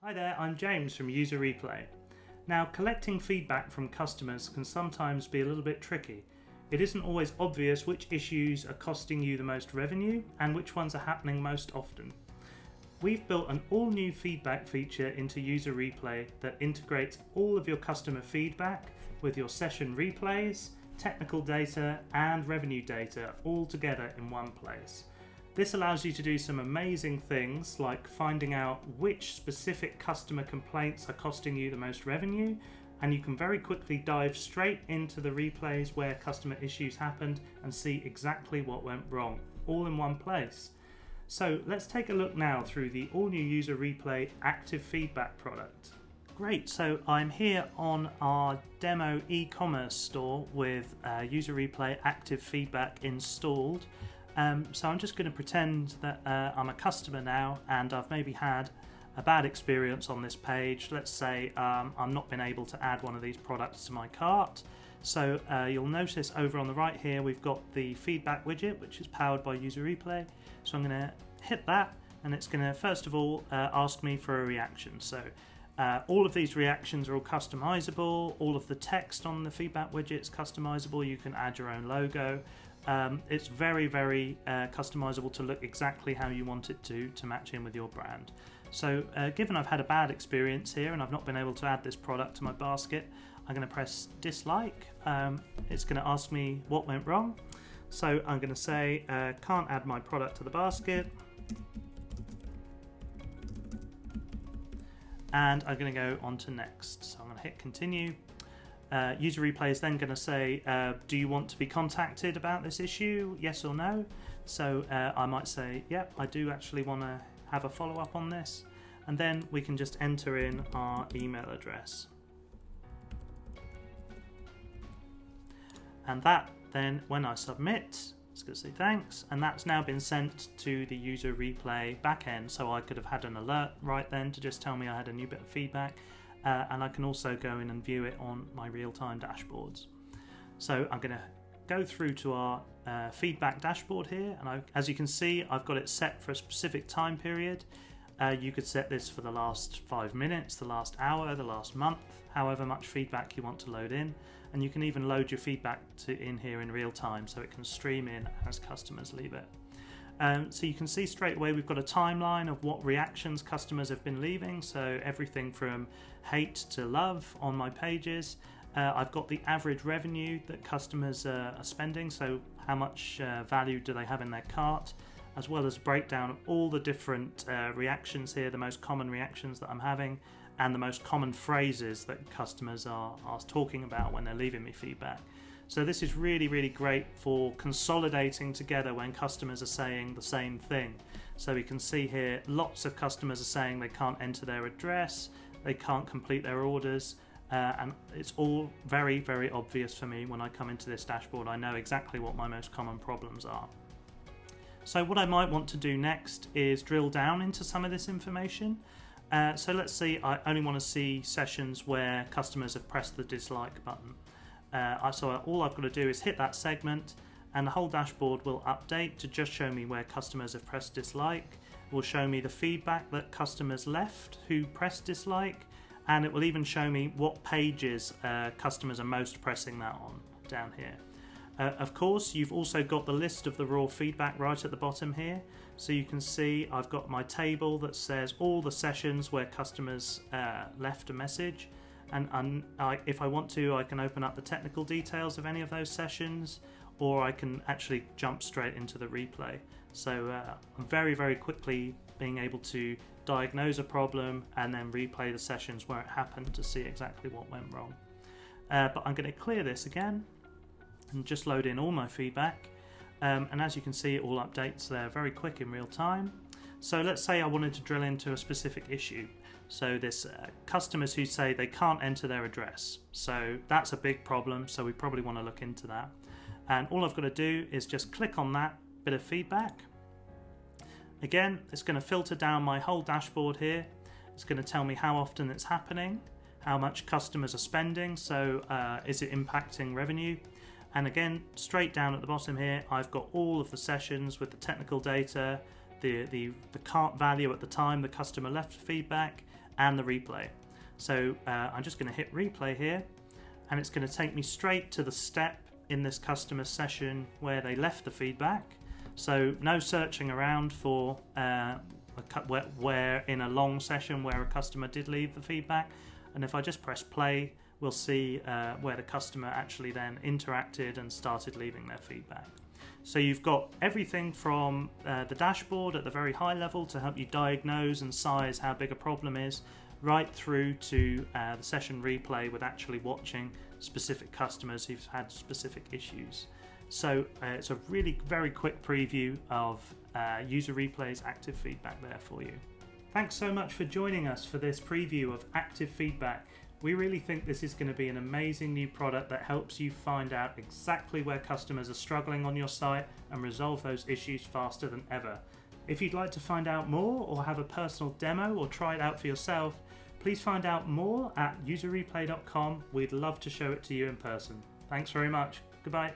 Hi there, I'm James from UserReplay. Now, collecting feedback from customers can sometimes be a little bit tricky. It isn't always obvious which issues are costing you the most revenue and which ones are happening most often. We've built an all-new feedback feature into UserReplay that integrates all of your customer feedback with your session replays, technical data, and revenue data all together in one place. This allows you to do some amazing things like finding out which specific customer complaints are costing you the most revenue, and you can very quickly dive straight into the replays where customer issues happened and see exactly what went wrong, all in one place. So let's take a look now through the all-new UserReplay Active Feedback product. Great, so I'm here on our demo e-commerce store with UserReplay Active Feedback installed. So I'm just going to pretend that I'm a customer now and I've maybe had a bad experience on this page. Let's say I'm not been able to add one of these products to my cart. So you'll notice over on the right here we've got the feedback widget, which is powered by UserReplay. So I'm going to hit that and it's going to first of all ask me for a reaction. So all of these reactions are all customizable. All of the text on the feedback widget is customizable. You can add your own logo. It's very customizable to look exactly how you want it to match in with your brand. So given I've had a bad experience here and I've not been able to add this product to my basket, I'm going to press dislike. It's going to ask me what went wrong. So I'm going to say can't add my product to the basket. And I'm going to go on to next. So I'm going to hit continue. UserReplay is then going to say, do you want to be contacted about this issue? Yes or no? So I might say, yep, I do actually want to have a follow-up on this. And then we can just enter in our email address. And that then, when I submit, it's going to say thanks, and that's now been sent to the UserReplay backend. So I could have had an alert right then to just tell me I had a new bit of feedback. And I can also go in and view it on my real-time dashboards. So I'm going to go through to our feedback dashboard here, and as you can see, I've got it set for a specific time period. You could set this for the last 5 minutes, the last hour, the last month, however much feedback you want to load in, and you can even load your feedback in here in real time so it can stream in as customers leave it. So you can see straight away we've got a timeline of what reactions customers have been leaving, so everything from hate to love on my pages. I've got the average revenue that customers are spending, so how much value do they have in their cart, as well as a breakdown of all the different reactions here, the most common reactions that I'm having, and the most common phrases that customers are talking about when they're leaving me feedback. So this is really great for consolidating together when customers are saying the same thing. So we can see here lots of customers are saying they can't enter their address, they can't complete their orders, and it's all very obvious for me when I come into this dashboard. I know exactly what my most common problems are. So what I might want to do next is drill down into some of this information. So let's see, I only want to see sessions where customers have pressed the dislike button. So all I've got to do is hit that segment and the whole dashboard will update to just show me where customers have pressed dislike. It will show me the feedback that customers left who pressed dislike, and it will even show me what pages customers are most pressing that on down here. Of course, you've also got the list of the raw feedback right at the bottom here. So you can see I've got my table that says all the sessions where customers left a message. And if I want to, I can open up the technical details of any of those sessions, or I can actually jump straight into the replay. So I'm very quickly being able to diagnose a problem and then replay the sessions where it happened to see exactly what went wrong. But I'm going to clear this again and just load in all my feedback. And as you can see, it all updates there very quick in real time. So let's say I wanted to drill into a specific issue. So this customers who say they can't enter their address. So that's a big problem, so we probably want to look into that. And all I've got to do is just click on that bit of feedback. Again, it's going to filter down my whole dashboard here. It's going to tell me how often it's happening, how much customers are spending, so is it impacting revenue? And again, straight down at the bottom here, I've got all of the sessions with the technical data, the cart value at the time the customer left feedback, and the replay. So I'm just going to hit replay here, and it's going to take me straight to the step in this customer session where they left the feedback. So no searching around for where in a long session where a customer did leave the feedback. And if I just press play, we'll see where the customer actually then interacted and started leaving their feedback. So you've got everything from the dashboard at the very high level to help you diagnose and size how big a problem is, right through to the session replay with actually watching specific customers who've had specific issues. So it's a really very quick preview of UserReplay's active feedback there for you. Thanks so much for joining us for this preview of active feedback. We really think this is going to be an amazing new product that helps you find out exactly where customers are struggling on your site and resolve those issues faster than ever. If you'd like to find out more or have a personal demo or try it out for yourself, please find out more at userreplay.com. We'd love to show it to you in person. Thanks very much. Goodbye.